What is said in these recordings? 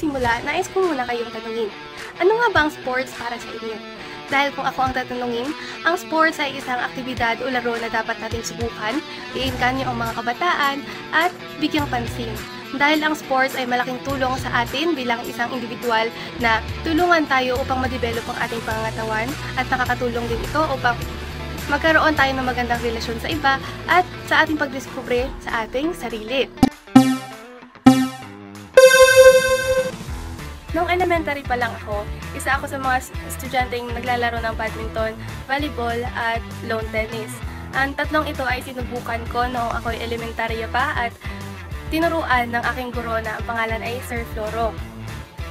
magsisimula, nais ko muna kayong tanungin. Ano nga ba ang sports para sa inyo? Dahil kung ako ang tatanungin, ang sports ay isang aktibidad o laro na dapat nating subukan, iinganyo ang mga kabataan, at bigyang pansin. Dahil ang sports ay malaking tulong sa atin bilang isang individual na tulungan tayo upang ma-develop ang ating pangangatawan at nakakatulong din ito upang magkaroon tayo ng magandang relasyon sa iba at sa ating pagdiskubre sa ating sarili. Noong elementary pa lang ako, isa ako sa mga estudyanteng naglalaro ng badminton, volleyball at lawn tennis. Ang tatlong ito ay sinubukan ko noong ako'y elementarya pa at tinuruan ng aking guro na ang pangalan ay Sir Floro.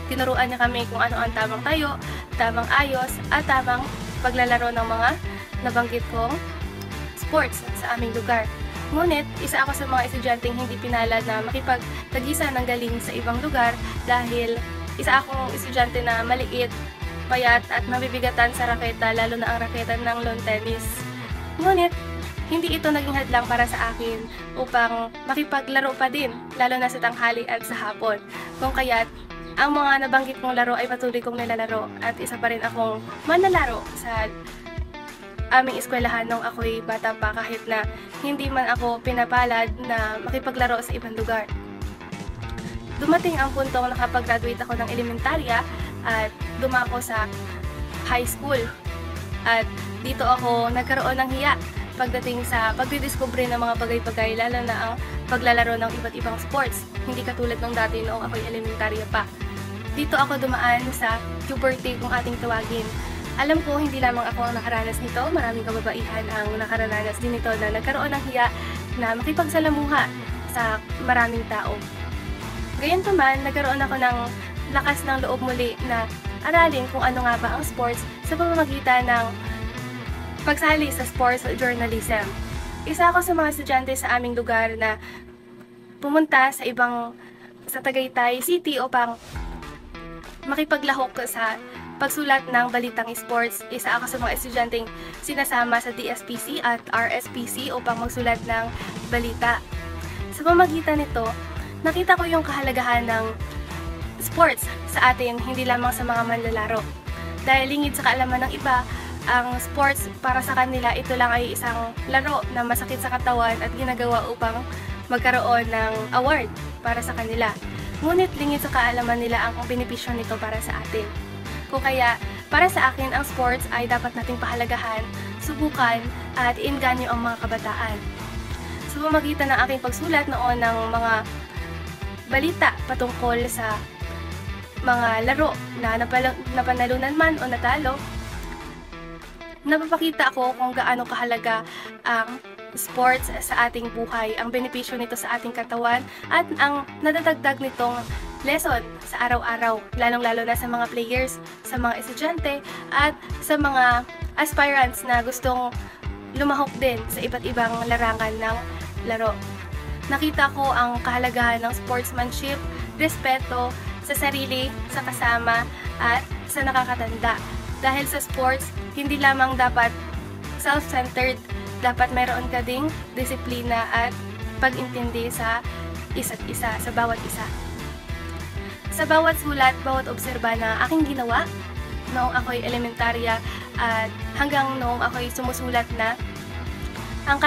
Tinuruan niya kami kung ano ang tamang tayo, tamang ayos at tamang paglalaro ng mga nabanggit kong sports sa aming lugar. Ngunit, isa ako sa mga estudyanteng hindi pinalad na makipagtagisa ng galing sa ibang lugar dahil isa akong estudyante na maliit, payat at mabibigatan sa raketa, lalo na ang raketa ng lawn tennis. Ngunit, hindi ito naging hadlang para sa akin upang makipaglaro pa din, lalo na sa tanghali at sa hapon. Kung kaya't, ang mga nabanggit kong laro ay patuloy kong nilalaro at isa pa rin akong manlalaro sa aming eskwelahan nung ako'y bata pa kahit na hindi man ako pinapalad na makipaglaro sa ibang lugar. Dumating ang puntong nakapag-graduate ako ng elementarya at dumako sa high school. At dito ako nagkaroon ng hiya pagdating sa pagdidiskubre ng mga bagay-bagay, lalo na ang paglalaro ng iba't ibang sports. Hindi katulad ng dati noong ako'y elementarya pa. Dito ako dumaan sa puberty kung ating tawagin. Alam ko hindi lamang ako ang nakaranas nito, maraming kababaihan ang nakaranas din nito na nagkaroon ng hiya na makipagsalamuha sa maraming tao. Gayunpaman, nagkaroon ako ng lakas ng loob muli na aralin kung ano nga ba ang sports sa pamamagitan ng pagsali sa sports journalism. Isa ako sa mga estudyante sa aming lugar na pumunta sa Tagaytay City upang makipaglahok sa pagsulat ng balitang sports. Isa ako sa mga estudyanteng sinasama sa DSPC at RSPC upang magsulat ng balita. Sa pamamagitan nito, nakita ko yung kahalagahan ng sports sa atin, hindi lamang sa mga manlalaro. Dahil lingid sa kaalaman ng iba, ang sports para sa kanila ito lang ay isang laro na masakit sa katawan at ginagawa upang magkaroon ng award para sa kanila. Ngunit lingid sa kaalaman nila ang benepisyo nito para sa atin. Kung kaya, para sa akin, ang sports ay dapat nating pahalagahan, subukan at iinganyo ang mga kabataan. Sa pamamagitan ng aking pagsulat noon ng mga balita patungkol sa mga laro na napanalunan man o natalo, napapakita ako kung gaano kahalaga ang sports sa ating buhay, ang benepisyo nito sa ating katawan at ang nadadagdag nitong lesson sa araw-araw, lalong-lalo na sa mga players, sa mga estudyante at sa mga aspirants na gustong lumahok din sa iba't ibang larangan ng laro. Nakita ko ang kahalagahan ng sportsmanship, respeto sa sarili, sa kasama, at sa nakakatanda. Dahil sa sports, hindi lamang dapat self-centered, dapat mayroon ka ding disiplina at pag-intindi sa isa't isa, sa bawat isa. Sa bawat sulat, bawat obserba na aking ginawa noong ako'y elementarya at hanggang noong ako'y sumusulat na, ang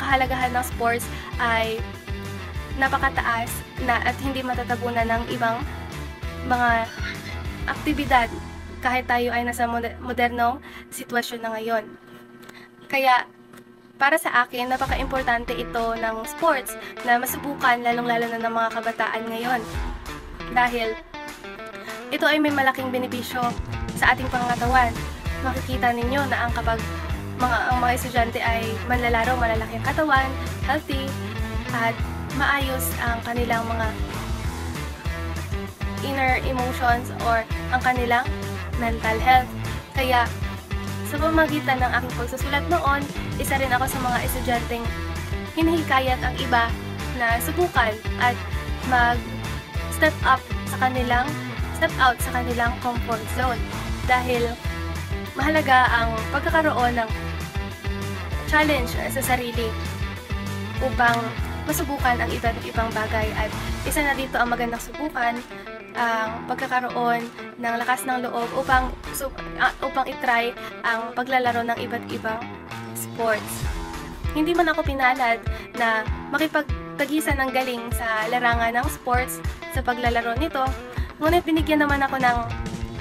kahalagahan ng sports ay napakataas na at hindi matatabunan ng ibang mga aktibidad kahit tayo ay nasa modernong sitwasyon na ngayon. Kaya, para sa akin, napaka-importante ito ng sports na masubukan lalong-lalo na ng mga kabataan ngayon. Dahil ito ay may malaking benepisyo sa ating pangangatawan. Makikita ninyo na ang mga estudyante ay manlalaro, malalaki ang katawan, healthy, at maayos ang kanilang mga inner emotions or ang kanilang mental health. Kaya, sa pamamagitan ng aking pagsusulat noon, isa rin ako sa mga estudyanteng hinihikayat ang iba na subukan at mag-step out sa kanilang comfort zone. Dahil mahalaga ang pagkakaroon ng challenge sa sarili upang masubukan ang iba't ibang bagay. At isa na dito ang magandang subukan, ang pagkakaroon ng lakas ng loob upang itry ang paglalaro ng iba't ibang sports. Hindi man ako pinalad na makipagtagisan ng galing sa larangan ng sports sa paglalaro nito, ngunit binigyan naman ako ng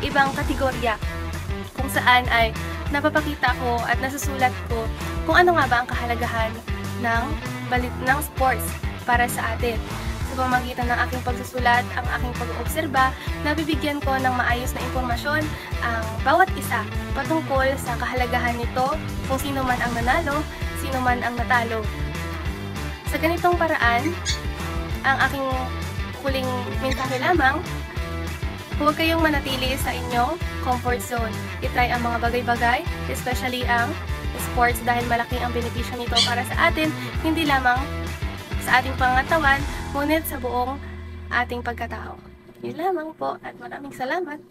ibang kategorya kung saan ay napapakita ko at nasusulat ko kung ano nga ba ang kahalagahan ng sports para sa atin. Sa pamamagitan ng aking pagsusulat, ang aking pag-oobserba, nabibigyan ko ng maayos na impormasyon ang bawat isa patungkol sa kahalagahan nito, kung sino man ang nanalo, sino man ang natalo. Sa ganitong paraan, ang aking huling mensahe lamang, huwag kayong manatili sa inyong comfort zone. I-try ang mga bagay-bagay, especially ang sports, dahil malaki ang benepisyo nito para sa atin, hindi lamang sa ating pangatawan, ngunit sa buong ating pagkatao. Yun lamang po at maraming salamat.